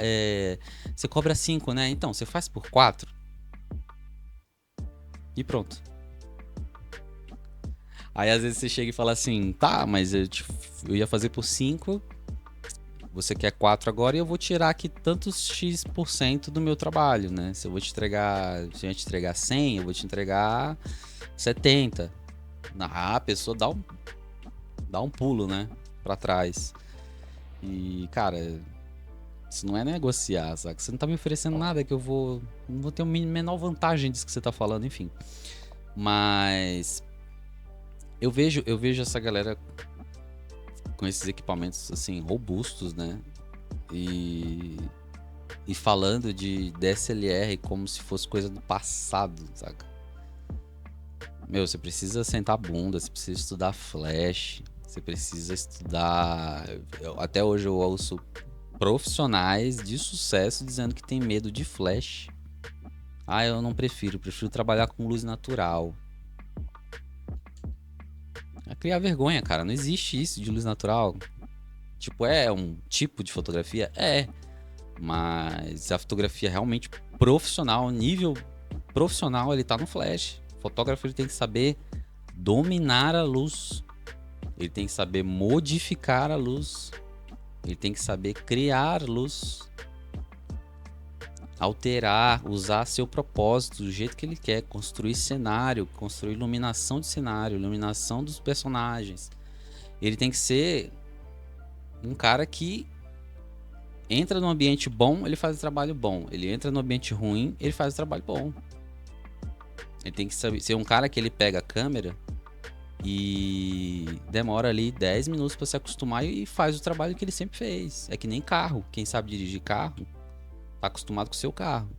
[SPEAKER 1] Você cobra 5, né? Então, você faz por 4 e pronto. Aí, às vezes, você chega e fala assim: tá, mas eu ia fazer por 5, você quer 4 agora e eu vou tirar aqui tantos X% do meu trabalho, né? Se eu ia te entregar 100, eu vou te entregar 70. A pessoa dá um pulo, né? Pra trás. E, cara, isso não é negociar, sabe? Você não tá me oferecendo nada que não vou ter a menor vantagem disso que você tá falando, enfim. Mas eu vejo essa galera com esses equipamentos, assim, robustos, né? E falando de DSLR como se fosse coisa do passado, saca? Meu, você precisa sentar a bunda, você precisa estudar flash, você precisa estudar. Até hoje eu ouço profissionais de sucesso dizendo que tem medo de flash. Ah, eu não prefiro trabalhar com luz natural. É criar vergonha, cara. Não existe isso de luz natural. Tipo, é um tipo de fotografia? É. Mas a fotografia realmente profissional, nível profissional, ele tá no flash. O fotógrafo ele tem que saber dominar a luz. Ele tem que saber modificar a luz. Ele tem que saber criar luz. Alterar, usar seu propósito do jeito que ele quer, construir cenário, construir iluminação de cenário, iluminação dos personagens. Ele tem que ser um cara que entra num ambiente bom, ele faz o trabalho bom. Ele entra num ambiente ruim, ele faz o trabalho bom. Ele tem que ser um cara que ele pega a câmera e demora ali 10 minutos para se acostumar e faz o trabalho que ele sempre fez. É que nem carro. Quem sabe dirigir carro tá acostumado com o seu carro.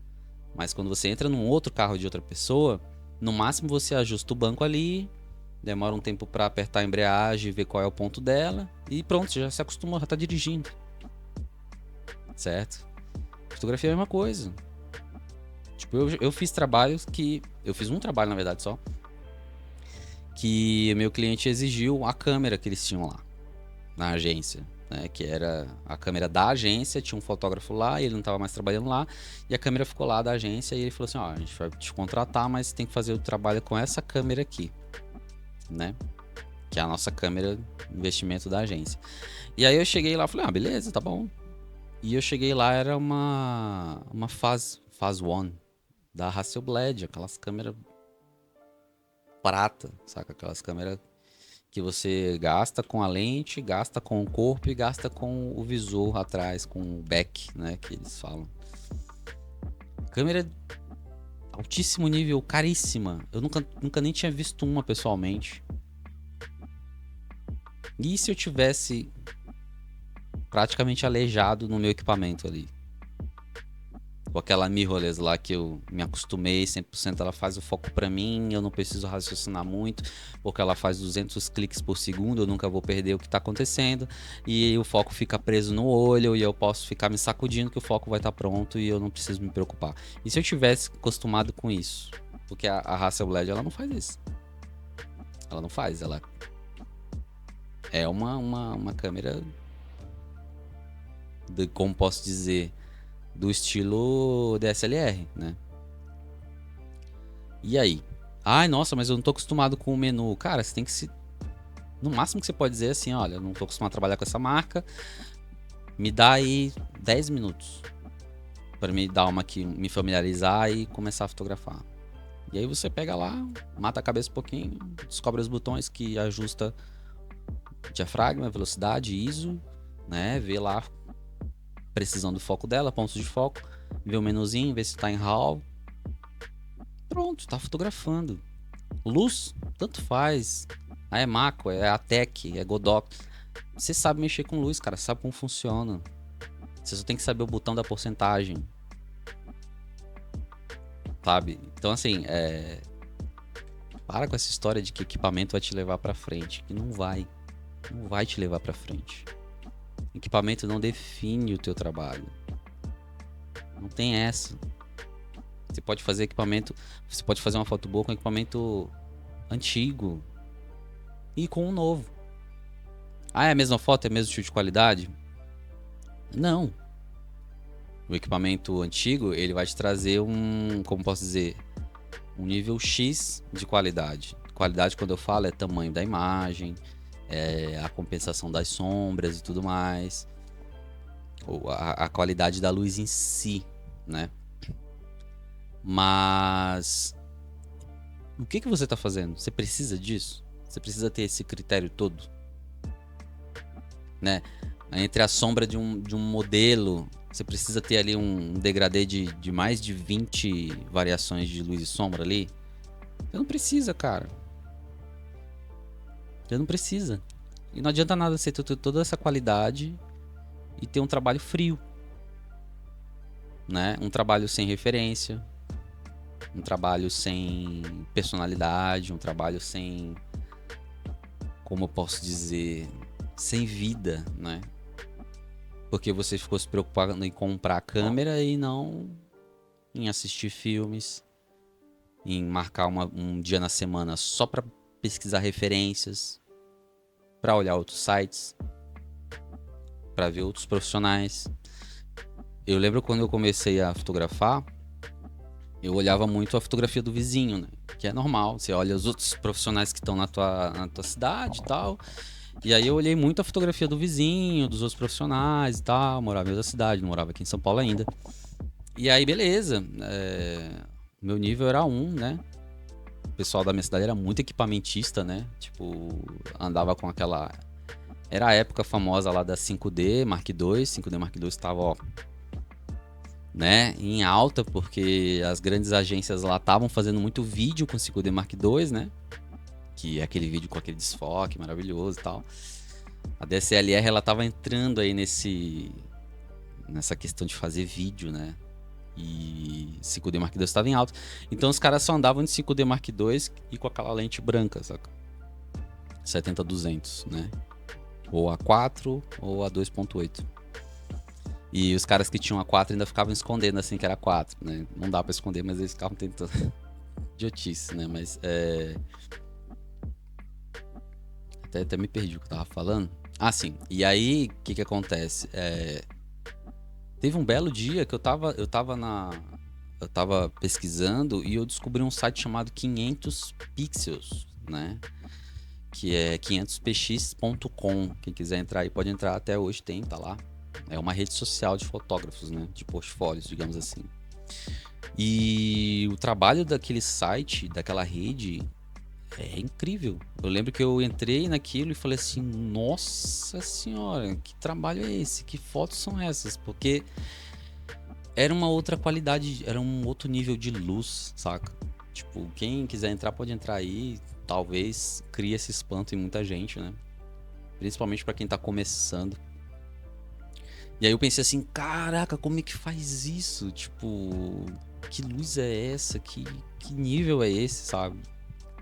[SPEAKER 1] Mas quando você entra num outro carro de outra pessoa, no máximo você ajusta o banco ali, demora um tempo para apertar a embreagem, ver qual é o ponto dela e pronto, você já se acostumou, já tá dirigindo. Certo? Fotografia é a mesma coisa. Tipo, eu fiz trabalhos que... Eu fiz um trabalho, na verdade, só. Que meu cliente exigiu a câmera que eles tinham lá, na agência. Né, que era a câmera da agência, tinha um fotógrafo lá e ele não estava mais trabalhando lá, e a câmera ficou lá da agência e ele falou assim, ó, a gente vai te contratar, mas tem que fazer o trabalho com essa câmera aqui, né, que é a nossa câmera investimento da agência. E aí eu cheguei lá e falei, ah, beleza, tá bom. E eu cheguei lá, era uma Phase One da Hasselblad, aquelas câmeras prata, saca, aquelas câmeras que você gasta com a lente, gasta com o corpo e gasta com o visor atrás, com o back, né, que eles falam. Câmera altíssimo nível, caríssima. Eu nunca nem tinha visto uma pessoalmente. E se eu tivesse praticamente aleijado no meu equipamento ali? Com aquela mirrorless lá que eu me acostumei, 100% ela faz o foco pra mim, eu não preciso raciocinar muito, porque ela faz 200 cliques por segundo, eu nunca vou perder o que tá acontecendo, e o foco fica preso no olho, e eu posso ficar me sacudindo que o foco vai estar pronto e eu não preciso me preocupar. E se eu tivesse acostumado com isso? Porque a Hasselblad, ela não faz isso. Ela não faz, ela é uma câmera, como posso dizer... do estilo DSLR, né? E aí? Ai, nossa, mas eu não tô acostumado com o menu. Cara, você tem que se... No máximo que você pode dizer é assim, olha, eu não tô acostumado a trabalhar com essa marca, me dá aí 10 minutos para me dar uma aqui, me familiarizar e começar a fotografar. E aí você pega lá, mata a cabeça um pouquinho, descobre os botões que ajusta diafragma, velocidade, ISO, né? Vê lá precisão do foco dela, pontos de foco, vê o menuzinho, vê se tá em RAW. Pronto, tá fotografando. Luz, tanto faz. Ah, é Macro, é Atec, é Godot. Você sabe mexer com luz, cara, sabe como funciona. Você só tem que saber o botão da porcentagem. Sabe? Então, assim, para com essa história de que equipamento vai te levar pra frente. Que não vai. Não vai te levar pra frente. Equipamento não define o teu trabalho. Não tem essa. Você pode fazer equipamento... Você pode fazer uma foto boa com equipamento antigo. E com um novo. Ah, é a mesma foto? É o mesmo tipo de qualidade? Não. O equipamento antigo, ele vai te trazer como posso dizer, um nível X de qualidade. Qualidade, quando eu falo, é tamanho da imagem, a compensação das sombras e tudo mais, ou a qualidade da luz em si, né? Mas o que você está fazendo? Você precisa disso? Você precisa ter esse critério todo, né? Entre a sombra de um modelo, você precisa ter ali um degradê de mais de 20 variações de luz e sombra ali. Você não precisa, cara. Você não precisa. E não adianta nada você ter toda essa qualidade e ter um trabalho frio, né? Um trabalho sem referência, um trabalho sem personalidade, um trabalho sem, como eu posso dizer, sem vida, né? Porque você ficou se preocupando em comprar a câmera e não em assistir filmes, em marcar um dia na semana só para pesquisar referências, para olhar outros sites, para ver outros profissionais. Eu lembro quando eu comecei a fotografar, eu olhava muito a fotografia do vizinho, né? Que é normal, você olha os outros profissionais que estão na tua cidade e tal. E aí eu olhei muito a fotografia do vizinho, dos outros profissionais e tal. Morava em outra cidade, não morava aqui em São Paulo ainda. E aí, beleza. Meu nível era 1, né? O pessoal da minha cidade era muito equipamentista, né? Tipo, andava com aquela... Era a época famosa lá da 5D Mark II. 5D Mark II estava, ó, né, em alta, porque as grandes agências lá estavam fazendo muito vídeo com 5D Mark II, né? Que é aquele vídeo com aquele desfoque maravilhoso e tal. A DSLR, ela tava entrando aí nessa questão de fazer vídeo, né? E 5D Mark II estava em alta. Então os caras só andavam de 5D Mark II e com aquela lente branca, saca? 70-200, né? Ou a 4 ou a 2.8. E os caras que tinham a 4 ainda ficavam escondendo assim que era 4, né? Não dá pra esconder, mas eles ficavam tentando. Idiotice, né? Mas até me perdi o que eu tava falando. Ah, sim. E aí, o que acontece? Teve um belo dia que eu tava pesquisando e eu descobri um site chamado 500 Pixels, né? Que é 500px.com. Quem quiser entrar aí pode entrar, até hoje tá lá. É uma rede social de fotógrafos, né? De portfólios, digamos assim. E o trabalho daquele site, daquela rede, é incrível. Eu lembro que eu entrei naquilo e falei assim, nossa senhora, que trabalho é esse? Que fotos são essas? Porque era uma outra qualidade, era um outro nível de luz, saca? Tipo, quem quiser entrar pode entrar aí, talvez crie esse espanto em muita gente, né? Principalmente pra quem tá começando. E aí eu pensei assim, caraca, como é que faz isso? Tipo, que luz é essa? Que nível é esse, sabe?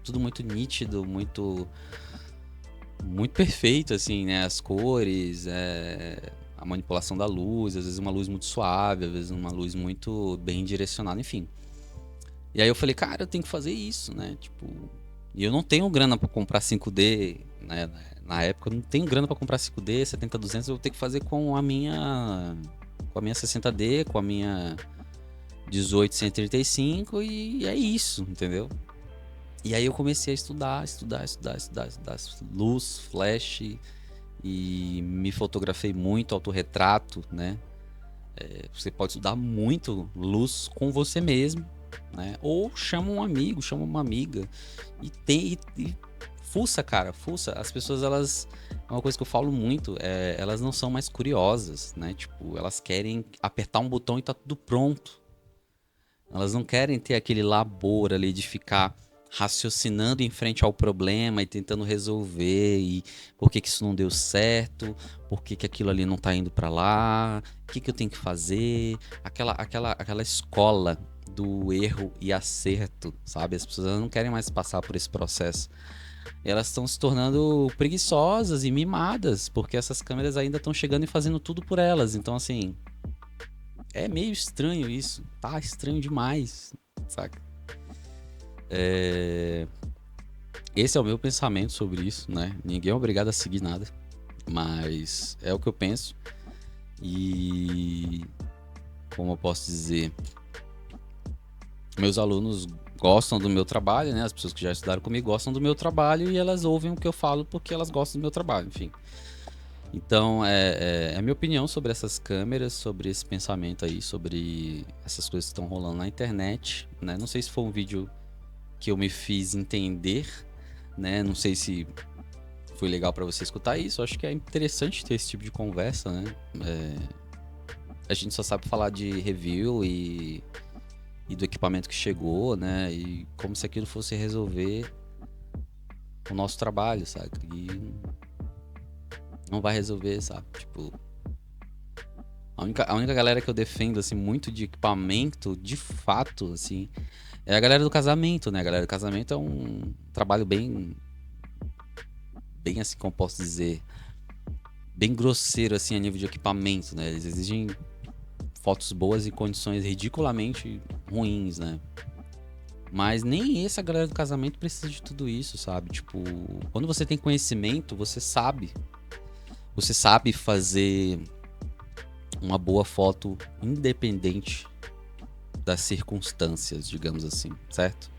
[SPEAKER 1] Tudo muito nítido, muito perfeito, assim, né? As cores, a manipulação da luz, às vezes uma luz muito suave, às vezes uma luz muito bem direcionada, enfim. E aí eu falei, cara, eu tenho que fazer isso, né? Tipo, e eu não tenho grana pra comprar 5D, né? Na época eu não tenho grana pra comprar 5D, 70-200, eu vou ter que fazer com com a minha 60D, com a minha 1835 e é isso, entendeu? E aí eu comecei a estudar luz, flash e me fotografei muito, autorretrato, né? Você pode estudar muito luz com você mesmo, né? Ou chama um amigo, chama uma amiga e fuça, cara, fuça. As pessoas, elas, é uma coisa que eu falo muito, elas não são mais curiosas, né? Tipo, elas querem apertar um botão e tá tudo pronto. Elas não querem ter aquele labor ali de ficar raciocinando em frente ao problema e tentando resolver e por que isso não deu certo, por que aquilo ali não tá indo para lá, o que eu tenho que fazer, aquela escola do erro e acerto, sabe? As pessoas não querem mais passar por esse processo. Elas estão se tornando preguiçosas e mimadas, porque essas câmeras ainda estão chegando e fazendo tudo por elas. Então, assim, é meio estranho isso. Tá estranho demais, saca? Esse é o meu pensamento sobre isso, né? Ninguém é obrigado a seguir nada, mas é o que eu penso. E como eu posso dizer, meus alunos gostam do meu trabalho, né? As pessoas que já estudaram comigo gostam do meu trabalho e elas ouvem o que eu falo porque elas gostam do meu trabalho, enfim. Então, é a minha opinião sobre essas câmeras, sobre esse pensamento aí, sobre essas coisas que estão rolando na internet, né? Não sei se foi um vídeo que eu me fiz entender, né? Não sei se foi legal para você escutar isso. Acho que é interessante ter esse tipo de conversa, né? A gente só sabe falar de review e do equipamento que chegou, né? E como se aquilo fosse resolver o nosso trabalho, sabe? E não vai resolver, sabe? Tipo, a única galera que eu defendo, assim, muito de equipamento, de fato, assim, é a galera do casamento, né? A galera do casamento é um trabalho bem, assim, como posso dizer, bem grosseiro, assim, a nível de equipamento, né? Eles exigem fotos boas e condições ridiculamente ruins, né? Mas nem essa galera do casamento precisa de tudo isso, sabe? Tipo, quando você tem conhecimento, você sabe fazer uma boa foto independente das circunstâncias, digamos assim, certo?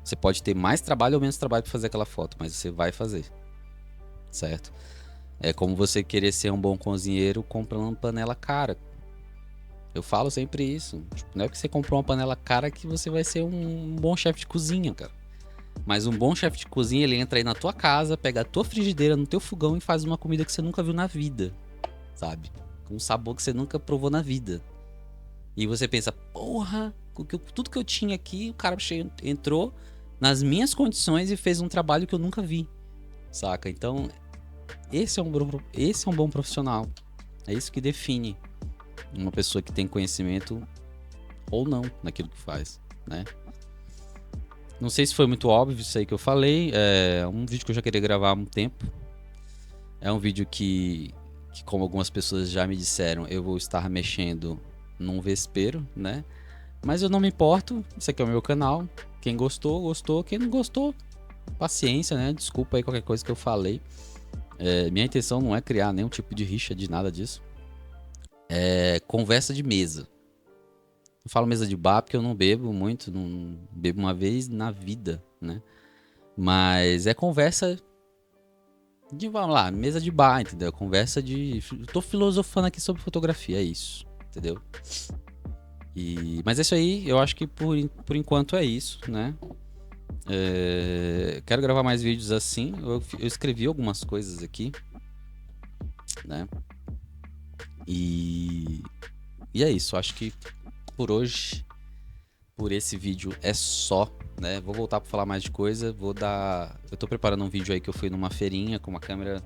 [SPEAKER 1] Você pode ter mais trabalho ou menos trabalho para fazer aquela foto, mas você vai fazer, certo? É como você querer ser um bom cozinheiro comprando uma panela cara. Eu falo sempre isso. Tipo, não é porque você comprou uma panela cara que você vai ser um bom chefe de cozinha, cara. Mas um bom chefe de cozinha, ele entra aí na tua casa, pega a tua frigideira no teu fogão e faz uma comida que você nunca viu na vida, sabe? Com um sabor que você nunca provou na vida. E você pensa, porra, tudo que eu tinha aqui, o cara entrou nas minhas condições e fez um trabalho que eu nunca vi, saca? Então, esse é um bom profissional. É isso que define uma pessoa que tem conhecimento ou não naquilo que faz, né? Não sei se foi muito óbvio isso aí que eu falei. É um vídeo que eu já queria gravar há um tempo. É um vídeo que como algumas pessoas já me disseram, eu vou estar mexendo num vespeiro, né? Mas eu não me importo. Esse aqui é o meu canal. Quem gostou, gostou. Quem não gostou, paciência, né? Desculpa aí qualquer coisa que eu falei. Minha intenção não é criar nenhum tipo de rixa de nada disso. É conversa de mesa. Eu falo mesa de bar porque eu não bebo muito, não bebo uma vez na vida, né? Mas é conversa de, vamos lá, mesa de bar, entendeu? Conversa de... Eu tô filosofando aqui sobre fotografia, é isso, entendeu? Mas é isso aí, eu acho que por enquanto é isso, né? Quero gravar mais vídeos assim. Eu escrevi algumas coisas aqui, né? E é isso, acho que por hoje, por esse vídeo é só, né? Vou voltar para falar mais de coisa, eu tô preparando um vídeo aí que eu fui numa feirinha com uma câmera,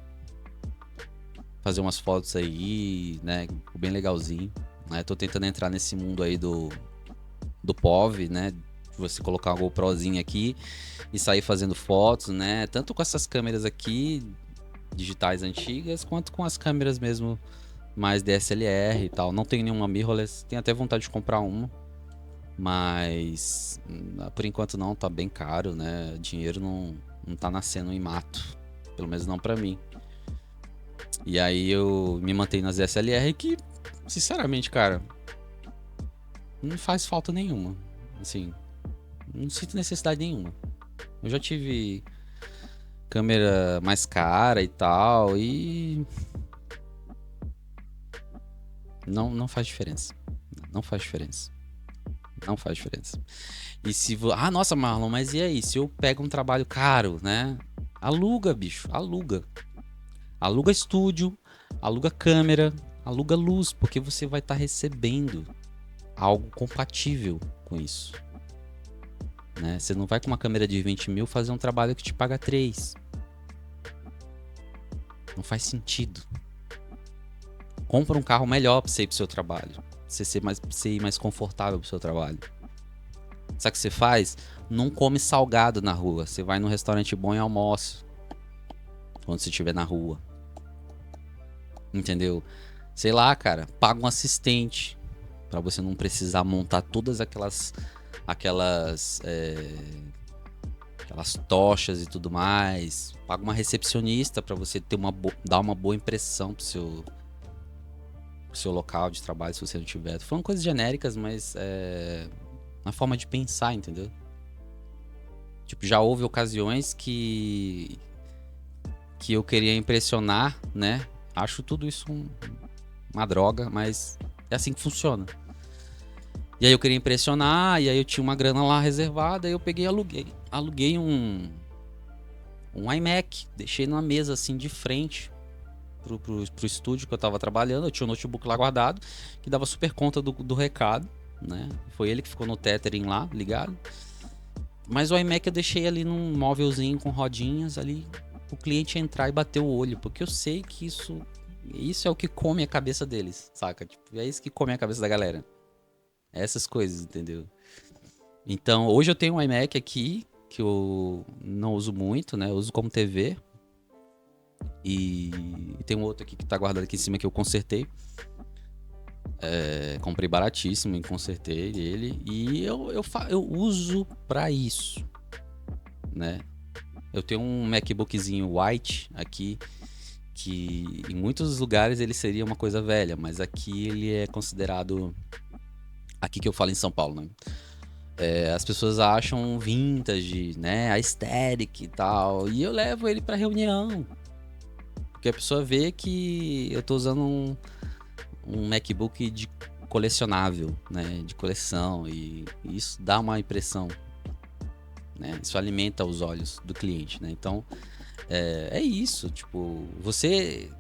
[SPEAKER 1] fazer umas fotos aí, né? Bem legalzinho, né? Tô tentando entrar nesse mundo aí do POV, né? Você colocar uma GoProzinha aqui e sair fazendo fotos, né? Tanto com essas câmeras aqui, digitais antigas, quanto com as câmeras mesmo mais DSLR e tal. Não tenho nenhuma mirrorless, tenho até vontade de comprar uma, mas por enquanto não, tá bem caro, né? Dinheiro não tá nascendo em mato, pelo menos não pra mim. E aí eu me mantenho nas DSLR que, sinceramente, cara, não faz falta nenhuma. Assim, não sinto necessidade nenhuma. Eu já tive câmera mais cara e tal, e não faz diferença. Não faz diferença. Não faz diferença. E se ah, nossa, Marlon, mas e aí? Se eu pego um trabalho caro, né? Aluga, bicho, aluga. Aluga estúdio, aluga câmera, aluga luz, porque você vai estar recebendo algo compatível com isso. Né? Você não vai com uma câmera de 20 mil fazer um trabalho que te paga 3. Não faz sentido. Compra um carro melhor pra você ir pro seu trabalho. Pra você ir mais confortável pro seu trabalho. Sabe o que você faz? Não come salgado na rua. Você vai num restaurante bom e almoça. Quando você estiver na rua. Entendeu? Sei lá, cara. Paga um assistente. Pra você não precisar montar todas aquelas tochas e tudo mais. Paga uma recepcionista pra você ter dar uma boa impressão pro seu local de trabalho, se você não tiver. Tô falando coisas genéricas, mas na forma de pensar, entendeu? Tipo, já houve ocasiões que eu queria impressionar, né? Acho tudo isso uma droga, mas é assim que funciona. E aí eu queria impressionar, e aí eu tinha uma grana lá reservada, e eu peguei e aluguei um iMac, deixei numa mesa assim de frente pro estúdio que eu tava trabalhando. Eu tinha um notebook lá guardado, que dava super conta do recado, né? Foi ele que ficou no tethering lá, ligado. Mas o iMac eu deixei ali num móvelzinho com rodinhas ali, o cliente entrar e bater o olho, porque eu sei que isso é o que come a cabeça deles, saca? Tipo, é isso que come a cabeça da galera. Essas coisas, entendeu? Então, hoje eu tenho um iMac aqui, que eu não uso muito, né? Eu uso como TV. E tem um outro aqui que tá guardado aqui em cima que eu consertei. Comprei baratíssimo e consertei ele. E eu uso pra isso, né? Eu tenho um MacBookzinho white aqui, que em muitos lugares ele seria uma coisa velha, mas aqui ele é considerado... Aqui que eu falo em São Paulo, né? As pessoas acham vintage, né? Aesthetic e tal. E eu levo ele pra reunião. Porque a pessoa vê que eu tô usando um MacBook de colecionável, né? De coleção. E isso dá uma impressão, né? Isso alimenta os olhos do cliente, né? Então, é isso. Tipo, você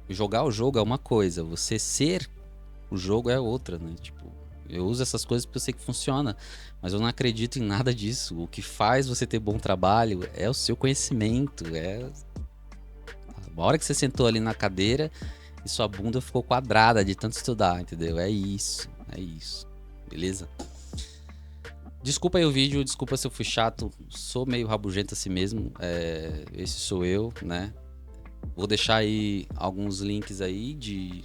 [SPEAKER 1] jogar o jogo é uma coisa. Você ser o jogo é outra, né? Tipo, eu uso essas coisas porque eu sei que funciona, mas eu não acredito em nada disso. O que faz você ter bom trabalho é o seu conhecimento, a hora que você sentou ali na cadeira e sua bunda ficou quadrada de tanto estudar, entendeu? É isso, beleza? Desculpa aí o vídeo, desculpa se eu fui chato, sou meio rabugento assim mesmo, esse sou eu, né? Vou deixar aí alguns links aí de,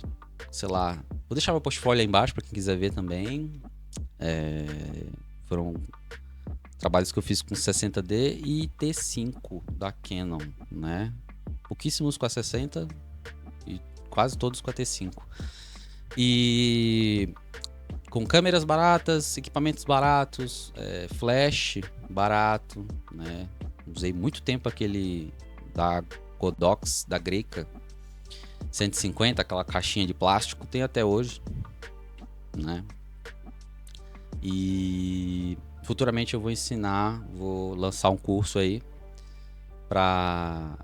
[SPEAKER 1] sei lá, vou deixar meu portfólio aí embaixo pra quem quiser ver também. Foram trabalhos que eu fiz com 60D e T5 da Canon, né? Pouquíssimos com a 60 e quase todos com a T5. E com câmeras baratas, equipamentos baratos, flash barato, né? Usei muito tempo aquele da Godox, da Greca 150, aquela caixinha de plástico, tem até hoje, né? E futuramente eu vou lançar um curso aí pra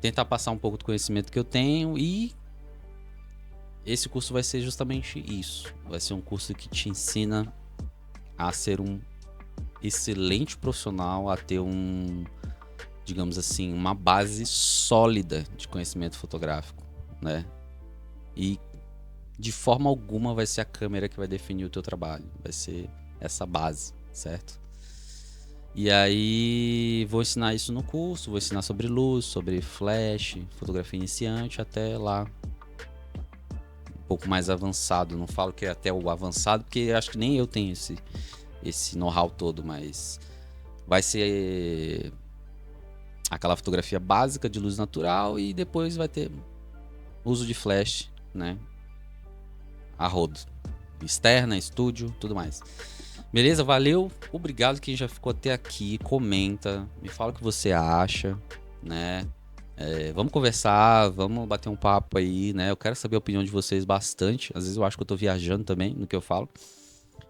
[SPEAKER 1] tentar passar um pouco do conhecimento que eu tenho, e esse curso vai ser justamente isso. Vai ser um curso que te ensina a ser um excelente profissional, a ter digamos assim, uma base sólida de conhecimento fotográfico, né? E de forma alguma vai ser a câmera que vai definir o teu trabalho, vai ser essa base, certo? E aí vou ensinar isso no curso, vou ensinar sobre luz, sobre flash, fotografia iniciante, até lá um pouco mais avançado. Não falo que é até o avançado, porque acho que nem eu tenho esse know-how todo, mas vai ser aquela fotografia básica de luz natural e depois vai ter uso de flash, né? A rodo. Externa, estúdio, tudo mais. Beleza? Valeu. Obrigado quem já ficou até aqui. Comenta, me fala o que você acha, né? Vamos conversar, vamos bater um papo aí, né? Eu quero saber a opinião de vocês bastante. Às vezes eu acho que eu tô viajando também no que eu falo.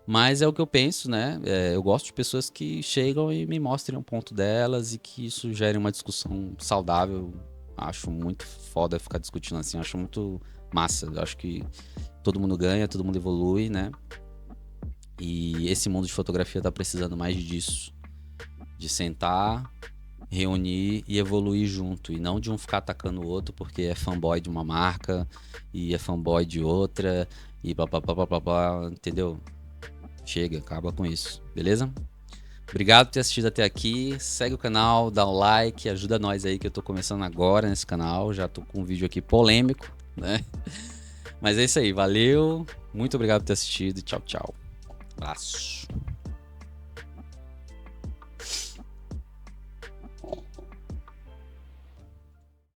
[SPEAKER 1] Mas é o que eu penso, né? Eu gosto de pessoas que chegam e me mostrem um ponto delas e que isso gere uma discussão saudável. Acho muito foda ficar discutindo assim, acho muito massa. Eu acho que todo mundo ganha, todo mundo evolui, né? E esse mundo de fotografia tá precisando mais disso. De sentar, reunir e evoluir junto. E não de um ficar atacando o outro porque é fanboy de uma marca e é fanboy de outra e blá blá blá blá blá, blá, entendeu? Chega, acaba com isso, beleza? Obrigado por ter assistido até aqui. Segue o canal, dá um like, ajuda nós aí que eu tô começando agora nesse canal. Já tô com um vídeo aqui polêmico, né? Mas é isso aí, valeu. Muito obrigado por ter assistido. Tchau, tchau. Abraço.